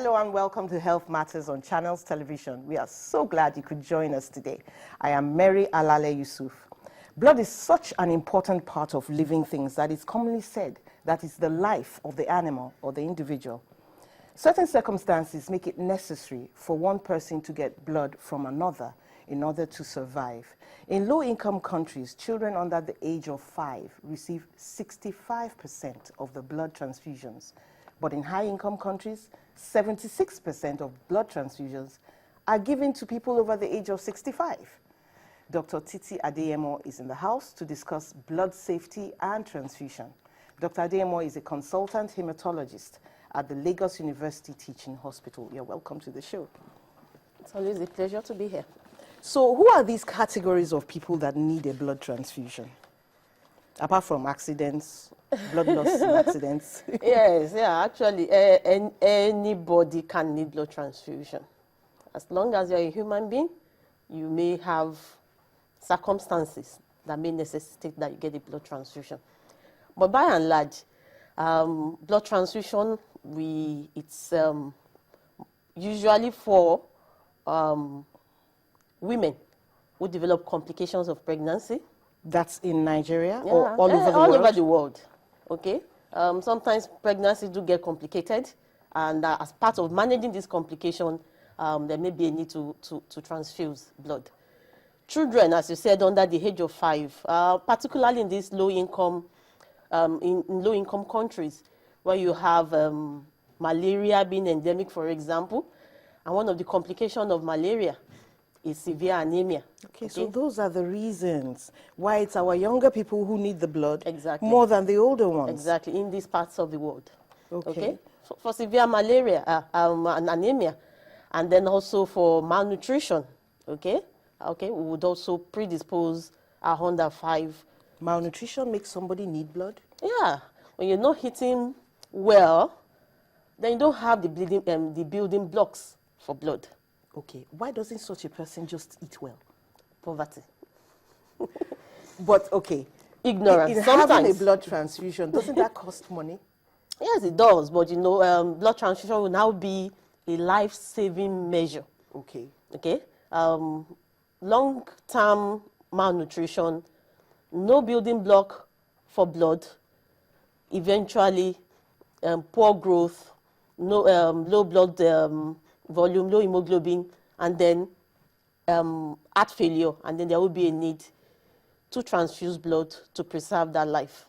Hello and welcome to Health Matters on Channels Television. We are so glad you could join us today. I am Mary Alale Yusuf. Blood is such an important part of living things that it's commonly said that it's the life of the animal or the individual. Certain circumstances make it necessary for one person to get blood from another in order to survive. In low-income countries, children under the age of 5 receive 65% of the blood transfusions. But in high-income countries, 76% of blood transfusions are given to people over the age of 65. Dr. Titi Adeyemo is in the house to discuss blood safety and transfusion. Dr. Adeyemo is a consultant hematologist at the Lagos University Teaching Hospital. You're welcome to the show. It's always a pleasure to be here. So who are these categories of people that need a blood transfusion? Apart from accidents, blood loss in accidents. Yes, yeah, actually, anybody can need blood transfusion. As long as you're a human being, you may have circumstances that may necessitate that you get a blood transfusion. But by and large, blood transfusion, it's usually for women who develop complications of pregnancy. That's in Nigeria or all over the world? All over the world, okay? Sometimes pregnancies do get complicated, and as part of managing this complication, there may be a need to transfuse blood. Children, as you said, under the age of 5, particularly in these low-income in low-income countries where you have malaria being endemic, for example, and one of the complications of malaria is severe anemia. Okay, so those are the reasons why it's our younger people who need the blood more than the older ones. Exactly, in these parts of the world. Okay. For severe malaria and anemia, and then also for malnutrition, we would also predispose our under 5. Malnutrition makes somebody need blood? Yeah, when you're not eating well, then you don't have the building blocks for blood. Okay, why doesn't such a person just eat well? Poverty. But, okay. Ignorance. In having a blood transfusion, doesn't that cost money? Yes, it does. But, blood transfusion will now be a life-saving measure. Okay. Okay? Long-term malnutrition, no building block for blood, eventually poor growth, no low blood volume, low hemoglobin, and then heart failure, and then there will be a need to transfuse blood to preserve that life.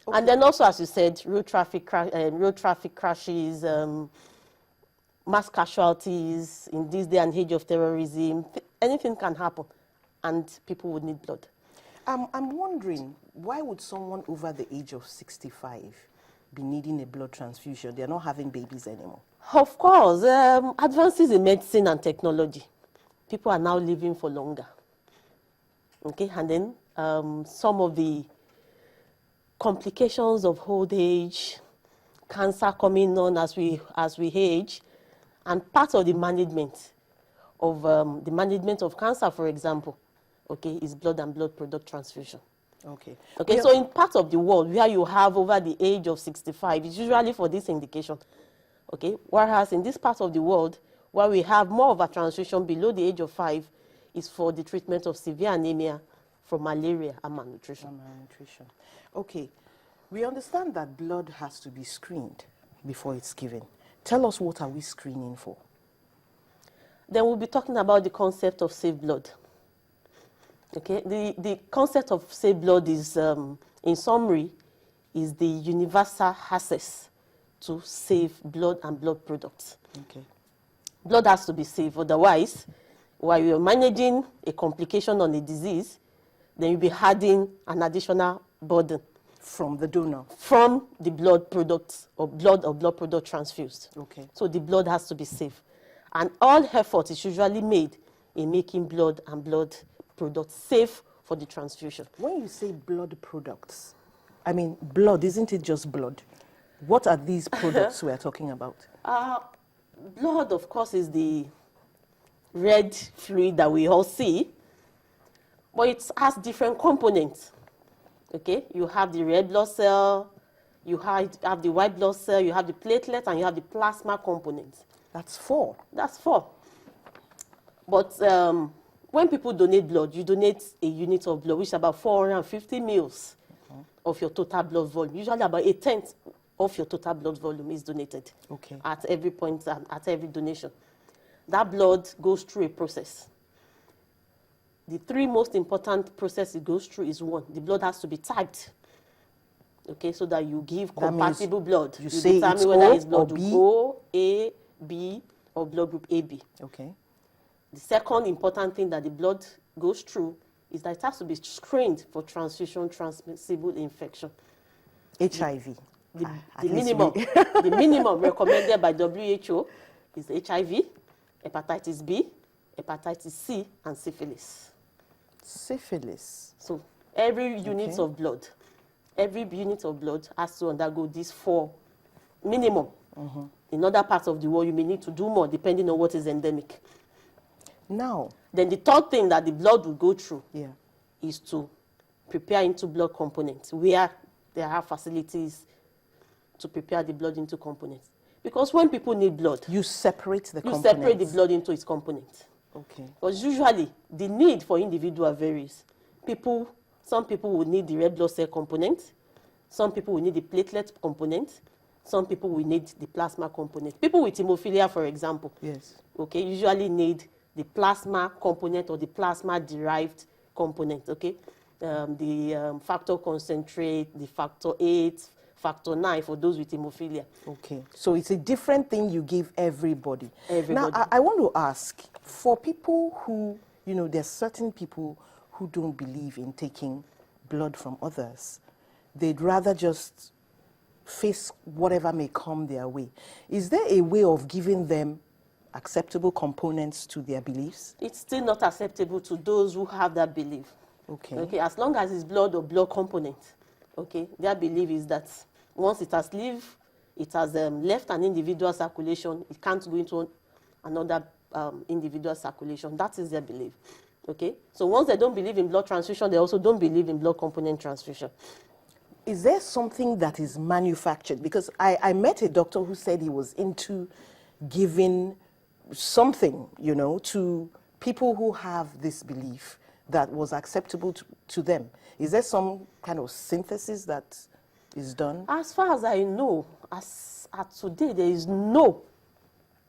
Okay. And then also, as you said, road traffic crashes, mass casualties in this day and age of terrorism, anything can happen, and people would need blood. I'm wondering, why would someone over the age of 65 be needing a blood transfusion? They're not having babies anymore. Of course, advances in medicine and technology. People are now living for longer. Okay, and then some of the complications of old age, cancer coming on as we age, and part of the management of cancer, for example, okay, is blood and blood product transfusion. Okay. Okay, so in parts of the world where you have over the age of 65, it's usually for this indication. Okay, whereas in this part of the world where we have more of a transfusion below the age of 5 is for the treatment of severe anemia from malaria and malnutrition. Okay, we understand that blood has to be screened before it's given. Tell us, what are we screening for? Then we'll be talking about the concept of safe blood. Okay, the concept of safe blood is, in summary, is the universal access to safe blood and blood products. Okay. Blood has to be safe, otherwise, while you're managing a complication on a disease, then you'll be adding an additional burden. From the donor? From the blood products or blood product transfused. Okay. So the blood has to be safe. And all effort is usually made in making blood and blood products safe for the transfusion. When you say blood products, I mean blood, isn't it just blood? What are these products we are talking about? Blood, of course, is the red fluid that we all see, but it has different components. Okay, you have the red blood cell, You have the white blood cell, you have the platelet, and you have the plasma component. That's 4. That's 4. But when people donate blood, you donate a unit of blood, which is about 450 mils of your total blood volume. Usually about 1/10 of your total blood volume is donated at every point, at every donation. That blood goes through a process. The 3 most important processes it goes through is 1, the blood has to be typed. Okay, so that you give compatible blood. You say determine it's whether O it's blood or group B? O, A, B, or blood group AB. Okay. The second important thing that the blood goes through is that it has to be screened for transfusion transmissible infection. HIV. The minimum recommended by WHO is HIV, hepatitis B, hepatitis C, and syphilis. Syphilis. So every unit of blood has to undergo these 4 minimum. In other parts of the world, you may need to do more depending on what is endemic. Now, then the third thing that the blood will go through is to prepare into blood components, where there are facilities to prepare the blood into components. Because when people need blood, you separate the components. You separate the blood into its components. Okay. Because usually the need for individual varies. Some people will need the red blood cell component. Some people will need the platelet component. Some people will need the plasma component. People with hemophilia, for example, usually need the plasma component or the plasma-derived component, the factor concentrate, the factor 8, factor 9 for those with hemophilia. Okay, so it's a different thing you give everybody. Everybody. Now, I want to ask, for people who, there's certain people who don't believe in taking blood from others. They'd rather just face whatever may come their way. Is there a way of giving them acceptable components to their beliefs? It's still not acceptable to those who have that belief. Okay, as long as it's blood or blood component, their belief is that once it has left an individual circulation, it can't go into another individual circulation. That is their belief. So once they don't believe in blood transfusion, they also don't believe in blood component transfusion. Is there something that is manufactured? Because I met a doctor who said he was into giving something, to people who have this belief that was acceptable to them. Is there some kind of synthesis that is done? As far as I know, as at today, there is no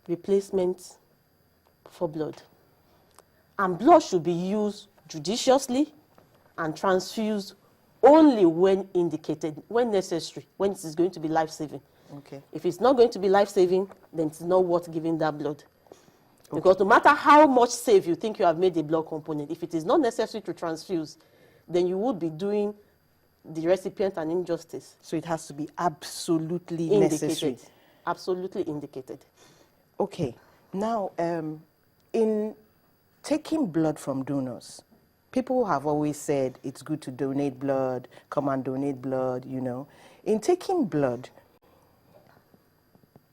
replacement for blood. And blood should be used judiciously and transfused only when indicated, when necessary, when it is going to be life-saving. If it's not going to be life-saving, then it's not worth giving that blood. Because no matter how much save you think you have made a blood component, if it is not necessary to transfuse, then you would be doing the recipient an injustice. So it has to be absolutely necessary. Absolutely indicated. Okay. Now, in taking blood from donors, people have always said it's good to donate blood, come and donate blood, In taking blood,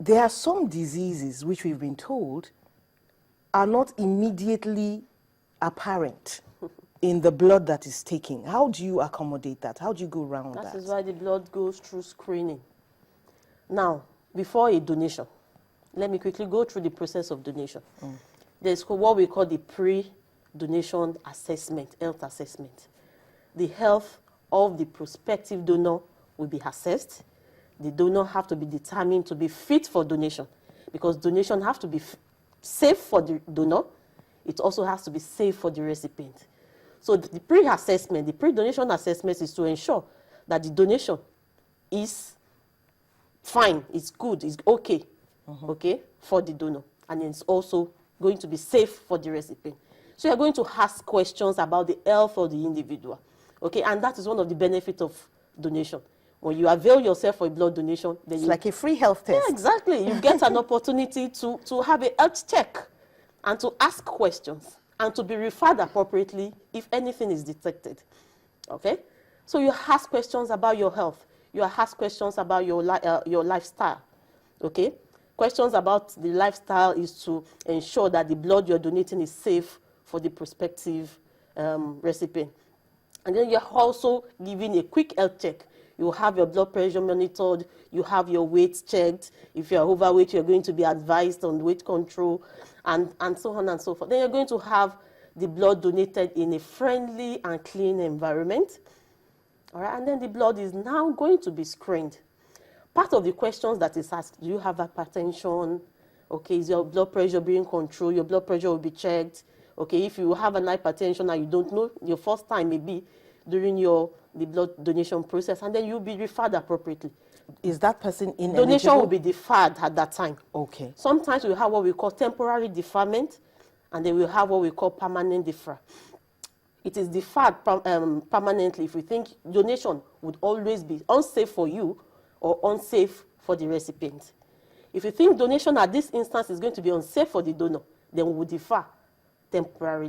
there are some diseases which we've been told are not immediately apparent in the blood that is taken. How do you accommodate that? How do you go around that? That is why the blood goes through screening. Now, before a donation, let me quickly go through the process of donation. There's what we call the pre-donation assessment, health assessment. The health of the prospective donor will be assessed. The donor have to be determined to be fit for donation, because donation have to be safe for the donor. It also has to be safe for the recipient. So the pre-assessment, the pre-donation assessment is to ensure that the donation is fine, it's good, it's okay, for the donor. And it's also going to be safe for the recipient. So you're going to ask questions about the health of the individual. And that is one of the benefits of donation. When you avail yourself for a blood donation, then it's like a free health test. Yeah, exactly. You get an opportunity to have a health check and to ask questions and to be referred appropriately if anything is detected. So you ask questions about your health. You ask questions about your lifestyle. Questions about the lifestyle is to ensure that the blood you're donating is safe for the prospective recipient. And then you're also giving a quick health check. You have your blood pressure monitored. You have your weight checked. If you're overweight, you're going to be advised on weight control, and so on and so forth. Then you're going to have the blood donated in a friendly and clean environment. All right, and then the blood is now going to be screened. Part of the questions that is asked, do you have hypertension? Okay, is your blood pressure being controlled? Your blood pressure will be checked. Okay, if you have an hypertension and you don't know, your first time may be during the blood donation process, and then you'll be referred appropriately. Is that person ineligible? Donation will be deferred at that time. Okay. Sometimes we have what we call temporary deferment, and then we have what we call permanent deferral. It is deferred permanently if we think donation would always be unsafe for you or unsafe for the recipient. If you think donation at this instance is going to be unsafe for the donor, then we will defer temporarily.